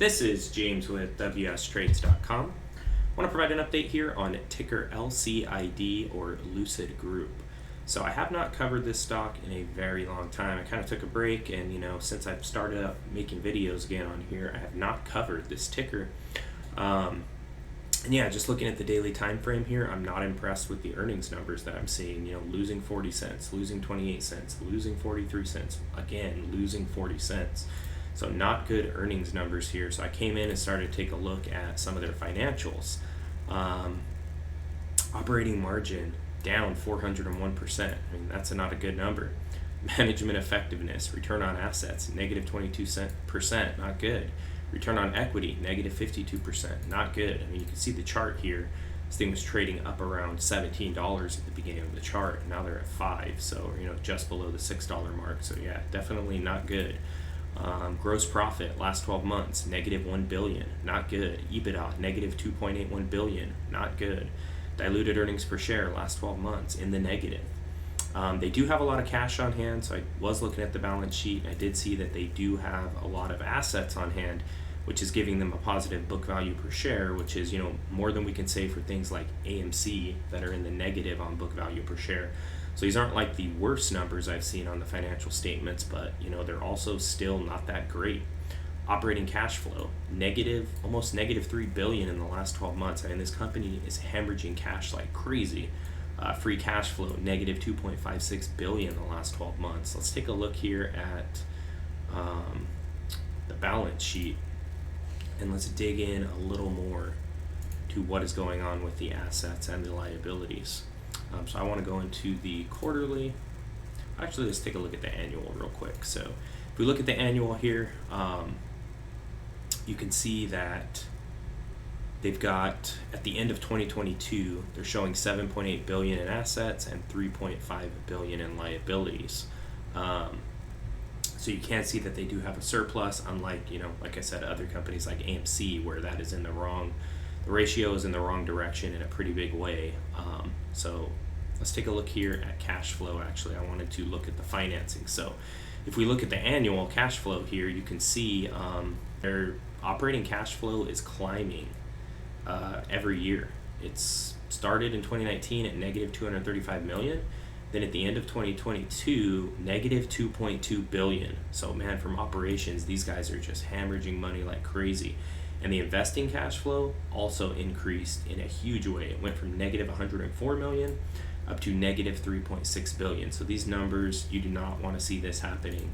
This is James with WSTrades.com. I want to provide an update here on ticker LCID or Lucid Group. So I have not covered this stock in a very long time. I kind of took a break, and since I've started up making videos again on here, I have not covered this ticker. And yeah, just looking at the daily time frame here, I'm not impressed with the earnings numbers that I'm seeing. Losing 40 cents, losing 28 cents, losing 43 cents, again losing 40 cents. So not good earnings numbers here. So I came in and started to take a look at some of their financials. Operating margin down 401%. I mean, that's not a good number. Management effectiveness, return on assets, negative 22%, not good. Return on equity, negative 52%, not good. I mean, you can see the chart here. This thing was trading up around $17 at the beginning of the chart, and now they're at $5, so just below the $6 mark. So yeah, definitely not good. Gross profit last 12 months, negative $1 billion, not good. EBITDA, negative $2.81 billion, not good. Diluted earnings per share last 12 months in the negative. They do have a lot of cash on hand, so I was looking at the balance sheet, and I did see that they do have a lot of assets on hand, which is giving them a positive book value per share, which is more than we can say for things like AMC that are in the negative on book value per share. So these aren't like the worst numbers I've seen on the financial statements, but they're also still not that great. Operating cash flow, almost negative $3 billion in the last 12 months. I mean, this company is hemorrhaging cash like crazy. Free cash flow, negative $2.56 billion in the last 12 months. Let's take a look here at the balance sheet, and let's dig in a little more to what is going on with the assets and the liabilities. So I want to go into the quarterly. Actually, let's take a look at the annual real quick. So if we look at the annual here, you can see that they've got, at the end of 2022, they're showing $7.8 billion in assets and $3.5 billion in liabilities. So you can see that they do have a surplus, unlike, like I said, other companies like AMC, where that is in the ratio is in the wrong direction in a pretty big way. So let's take a look here at cash flow. Actually, I wanted to look at the financing. So if we look at the annual cash flow here, you can see their operating cash flow is climbing every year. It's started in 2019 at negative $235 million. Then at the end of 2022, negative $2.2 billion. So man, from operations, these guys are just hemorrhaging money like crazy. And the investing cash flow also increased in a huge way. It went from negative $104 million up to negative $3.6 billion. So these numbers, you do not want to see this happening.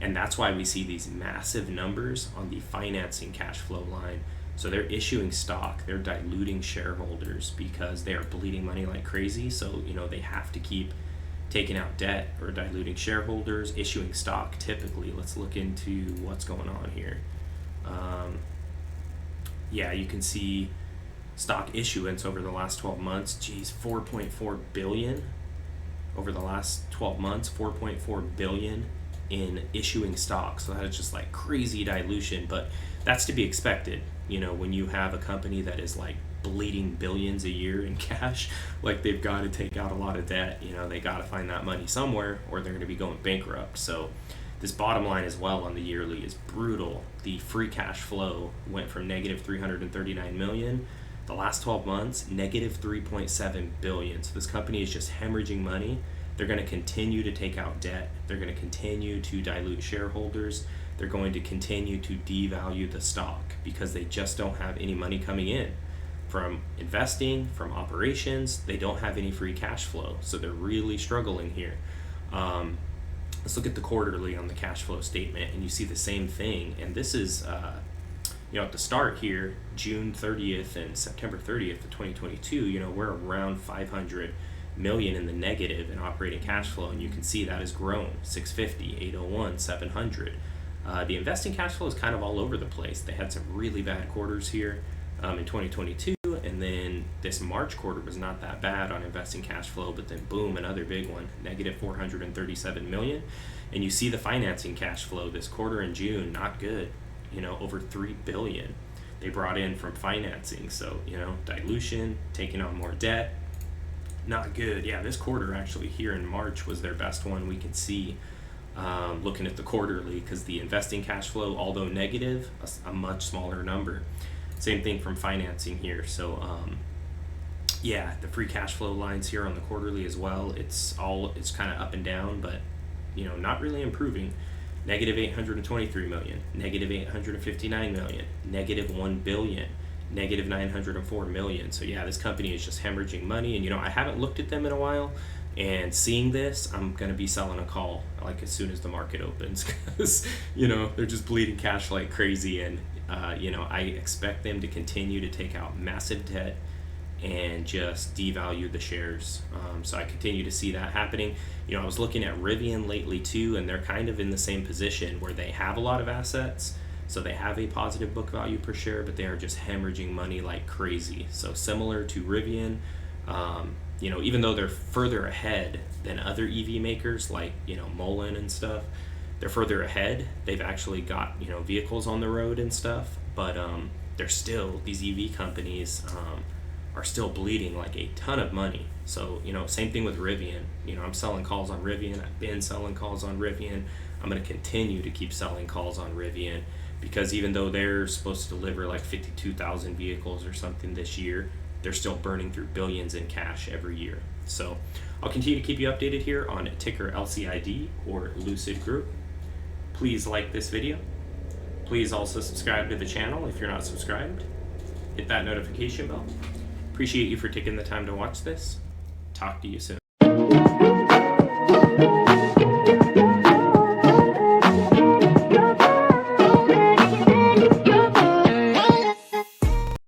And that's why we see these massive numbers on the financing cash flow line. So they're issuing stock, they're diluting shareholders because they are bleeding money like crazy. So, they have to keep taking out debt or diluting shareholders, issuing stock typically. Let's look into what's going on here. Yeah, you can see stock issuance over the last 12 months. Geez, $4.4 billion over the last 12 months, $4.4 billion in issuing stock. So that is just like crazy dilution, but that's to be expected. When you have a company that is like bleeding billions a year in cash, like they've got to take out a lot of debt. They got to find that money somewhere, or they're going to be going bankrupt. So this bottom line as well on the yearly is brutal. The free cash flow went from negative $339 million the last 12 months, negative $3.7 billion. So this company is just hemorrhaging money. They're going to continue to take out debt. They're going to continue to dilute shareholders. They're going to continue to devalue the stock because they just don't have any money coming in from investing, from operations. They don't have any free cash flow. So they're really struggling here. Let's look at the quarterly on the cash flow statement, and you see the same thing. And this is, at the start here, June 30th and September 30th of 2022, we're around $500 million in the negative in operating cash flow, and you can see that has grown, 650, 801, 700. The investing cash flow is kind of all over the place. They had some really bad quarters here in 2022, and then this March quarter was not that bad on investing cash flow, but then boom, another big one, negative $437 million. And you see the financing cash flow this quarter in June, not good, over $3 billion they brought in from financing. So, dilution, taking on more debt, not good. Yeah, this quarter actually here in March was their best one we could see. looking at the quarterly, because the investing cash flow, although negative, a much smaller number. Same thing from financing here. So yeah, the free cash flow lines here on the quarterly as well, it's kind of up and down, but not really improving. Negative 823 million, negative 859 million, negative 1 billion, negative 904 million. So yeah, this company is just hemorrhaging money, and I haven't looked at them in a while, and seeing this, I'm going to be selling a call like as soon as the market opens, because they're just bleeding cash like crazy, and I expect them to continue to take out massive debt and just devalue the shares. So I continue to see that happening. I was looking at Rivian lately too, and they're kind of in the same position where they have a lot of assets, so they have a positive book value per share, but they are just hemorrhaging money like crazy. So similar to Rivian, even though they're further ahead than other EV makers like Mullen and stuff, they're further ahead. They've actually got vehicles on the road and stuff, but they're still, these EV companies are still bleeding like a ton of money. So same thing with Rivian. I'm selling calls on Rivian. I've been selling calls on Rivian. I'm going to continue to keep selling calls on Rivian, because even though they're supposed to deliver like 52,000 vehicles or something this year, they're still burning through billions in cash every year. So I'll continue to keep you updated here on ticker LCID or Lucid Group. Please like this video. Please also subscribe to the channel if you're not subscribed. Hit that notification bell. Appreciate you for taking the time to watch this. Talk to you soon.